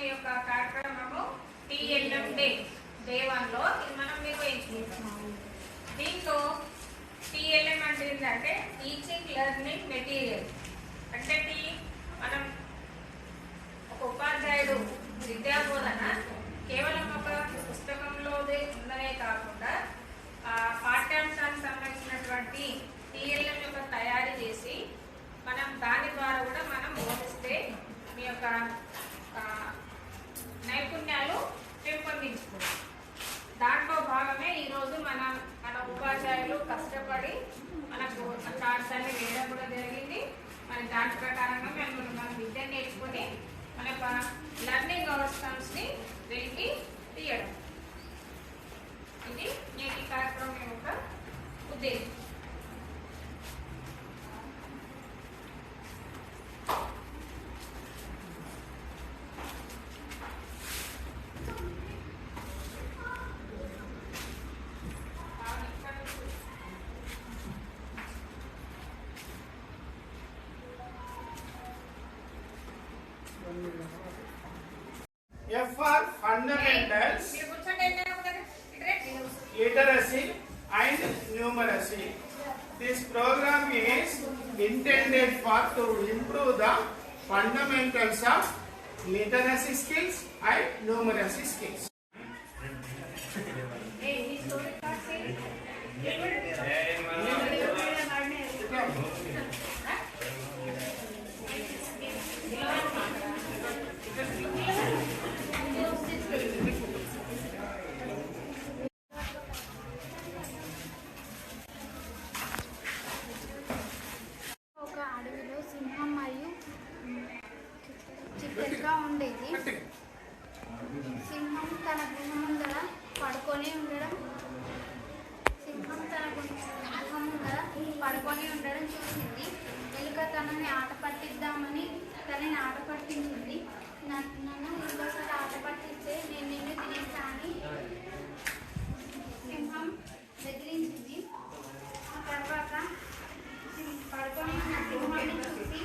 మీ యొక్క కార్యక్రమము TLM day 1 లో మనం నిర్వహించుకుంటాం. దీంట్లో టీఎల్ఎం అంటే ఏంటంటే టీచింగ్ లెర్నింగ్ మెటీరియల్. అంటే మనం ఒక ఉపాధ్యాయుడు విద్యా బోధన కేవలం ఒక పుస్తకంలోదే ఉన్నదే కాకుండా పాఠ్యాంశానికి సంబంధించినటువంటి టీఎల్ఎం యొక్క తయారీ చేసి మనం దాని ద్వారా కూడా మనం బోధిస్తే మీ యొక్క నైపుణ్యాలు పెంపొందించుకోవాలి. దాంట్లో భాగమే ఈరోజు మన ఉపాధ్యాయులు కష్టపడి మనకు చార్ట్స్ అన్ని వేయడం కూడా జరిగింది. మరి దాని ప్రకారంగా మనం విద్యను నేర్చుకొని మన యొక్క లెర్నింగ్ అవుట్కమ్స్ని వెలికి తీయడం. ఇది నేటి కార్యక్రమం యొక్క ఉద్దేశం. F for fundamentals, literacy and numeracy. This program is intended to improve the fundamentals of literacy skills and numeracy skills. ఉండేది. సింహం తన గుహ ముందర పడుకొని ఉండడం చూసింది. ఎలుక తనని ఆట పట్టిద్దామని ఆట పట్టించింది. నన్ను ఇంకోసారి ఆట పట్టిస్తే నేను నిన్ను తినేస్తా అని సింహం బెదిరించింది. ఆ తర్వాత పడుకొని ఉన్న సింహాన్ని చూసి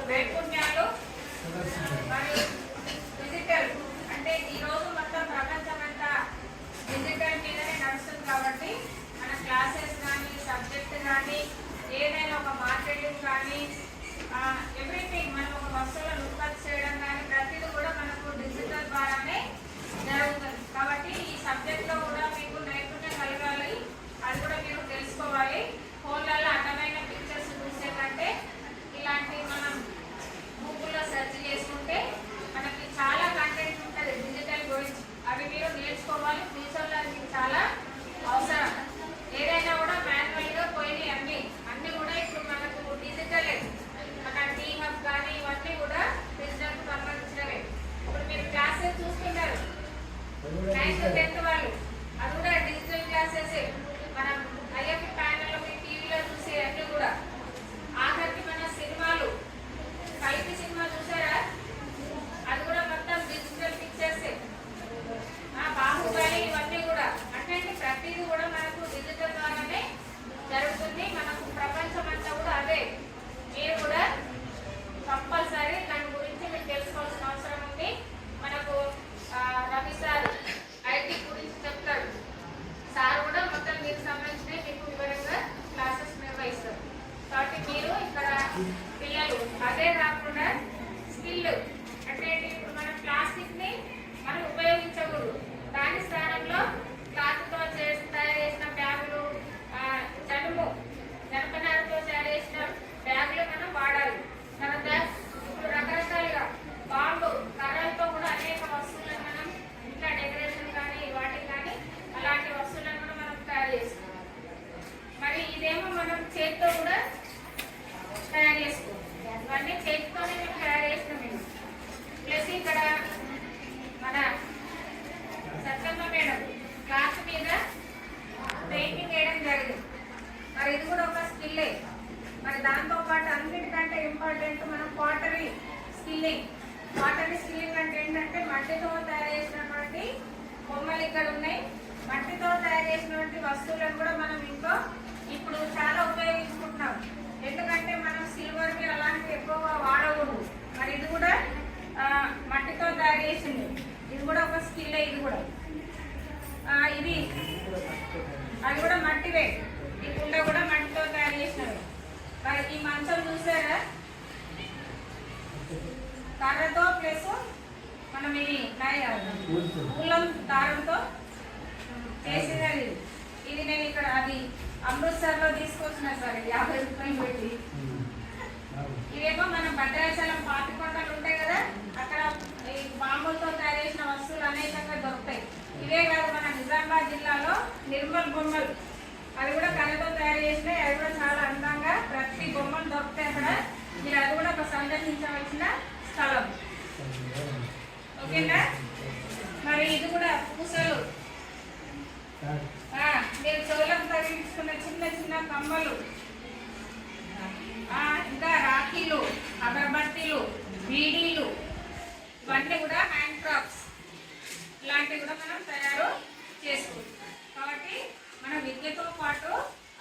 నైపుణ్యాలు మరియు కల్కి సినిమా చూసారా? అది కూడా మొత్తం డిజిటల్ పిక్చర్స్. బాహుబలి ఇవన్నీ కూడా అంటే ప్రతిదీ కూడా మనకు డిజిటల్ ద్వారానే జరుగుతుంది. మనకు ప్రపంచం అంతా కూడా అదే. మీరు కూడా కంపల్సరీ దాని గురించి మీకు తెలుసుకోవాల్సిన అవసరం ఉంది. మనకు రవి సార్ ఐటీ గురించి చెప్తాడు. సార్ కూడా మొత్తం మీకు సంబంధించిన మీకు వివరంగా క్లాసెస్ నిర్వహిస్తారు. కాబట్టి మీరు ఇక్కడ పిల్లలు అదే కాకుండా స్కిల్ అంటే ఇప్పుడు మనం ప్లాస్టిక్ ని మనం ఉపయోగించకూడదు. దాని స్థానంలో క్లాత్తో తయారు చేసిన బ్యాగులు, జనపనారతో తయారు చేసిన బ్యాగులు మనం వాడాలి. తర్వాత ఇప్పుడు రకరకాలుగా బాంబు కర్రలతో కూడా అనేక వస్తువులను మనం ఇంకా డెకరేషన్ కానీ వాటికి కానీ అలాంటి వస్తువులను కూడా మనం తయారు చేస్తాం. మరి ఇదేమో మనం చేతితో కూడా తయారు చేసుకోవాలి. ఇవన్నీ చేతితోనే మేము తయారు చేస్తాం. మేము ప్లస్ ఇక్కడ మన సత్యమ్మ మేడం క్లాస్ మీద పెయింటింగ్ వేయడం జరిగింది. మరి ఇది కూడా ఒక స్కిల్లే. మరి దాంతో పాటు అన్నిటికంటే ఇంపార్టెంట్ మనం పాటరీ స్కిల్లింగ్. పాటరీ స్కిల్లింగ్ అంటే ఏంటంటే మట్టితో తయారు చేసినటువంటి బొమ్మలు ఇక్కడ ఉన్నాయి. మట్టితో తయారు చేసినటువంటి వస్తువులను కూడా మనం ఇంట్లో ఇప్పుడు చాలా ఉపయోగించుకుంటున్నాం. ఎందుకంటే మనం సిల్వర్కి అలాంటివి ఎక్కువగా వాడకూడదు. మరి ఇది కూడా మట్టితో తయారు చేసింది. ఇది కూడా ఒక స్కిల్లే. ఇది కూడా ఇది అది కూడా మట్టివే. ఈ కుండ కూడా మట్టితో తయారు చేసినవి. మరి ఈ మంచం చూసారా? కర్రతో ప్లస్ మనం ఇది పూలం దారంతో చేసినది. ఇది నేను ఇక్కడ అది అమృత్సర్ లో తీసుకొచ్చిన సార్ 50 రూపాయలు పెట్టి. ఇవేమో మనం భద్రాచలం పాతికొండలు ఉంటాయి కదా, అక్కడ ఈ బాంబులతో తయారు చేసిన వస్తువులు అనేకంగా దొరుకుతాయి. ఇవే కాదు మన నిజామాబాద్ జిల్లాలో నిర్మల్ బొమ్మలు అవి కూడా కళ్ళతో తయారు చేసినాయి. అవి కూడా చాలా అందంగా ప్రతి బొమ్మలు దొరుకుతాయి అక్కడ. మీరు అది కూడా ఒక సందర్శించవలసిన స్థలం. ఓకేనా? మరి ఇది కూడా పూసలు, మీరు చెవులకు తగిలించుకున్న చిన్న చిన్న కమ్మలు, ఇంకా రాఖీలు, అగరబత్తీలు, బీడీలు, ఇవన్నీ కూడా హ్యాండ్ క్రాఫ్ట్స్ ఇలాంటివి కూడా మనం తయారు చేసుకోవచ్చు. కాబట్టి మన విద్యతో పాటు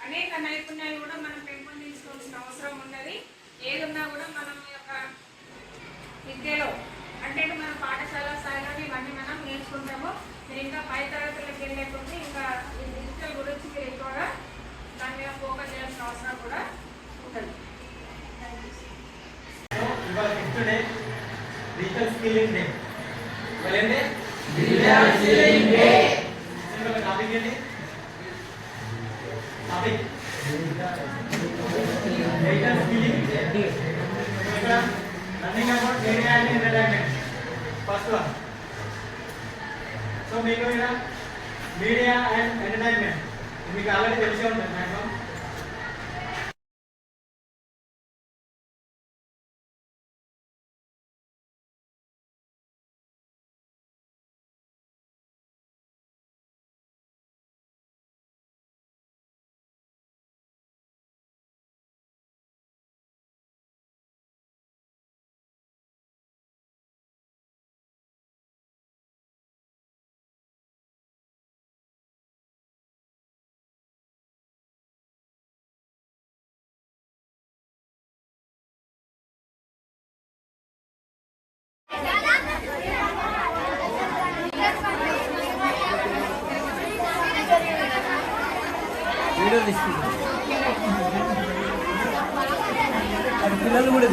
అనేక నైపుణ్యాలు కూడా మనం పెంపొందించుకోవాల్సిన అవసరం ఉన్నది. ఏదున్నా కూడా మనం యొక్క విద్యలో అంటే మన పాఠశాల స్థాయిలోనే ఇవన్నీ మనం నేర్చుకుంటాము. మీరు ఇంకా పై తరగతులకు వెళ్ళే కొద్దీ ఇంకా ఈ డిజిటల్ గురించి మీరు ఎక్కువగా దాని మీద ఫోకస్ చేయాల్సిన అవసరం కూడా ఉంటుంది. Digital skilling day. ఏంటి? Digital skilling day. టాపిక్ ఏంటి? Topic digital skilling day. ఇక్కడ learning about media and entertainment first one. So మీకు ఇక్కడ మీడియా అండ్ ఎంటర్టైన్మెంట్ మీకు ఆల్రెడీ తెలిసే ఉంటుంది మ్యాక్సిమం. వీడియో తీసుకుంటాం. అది పిల్లలు కూడా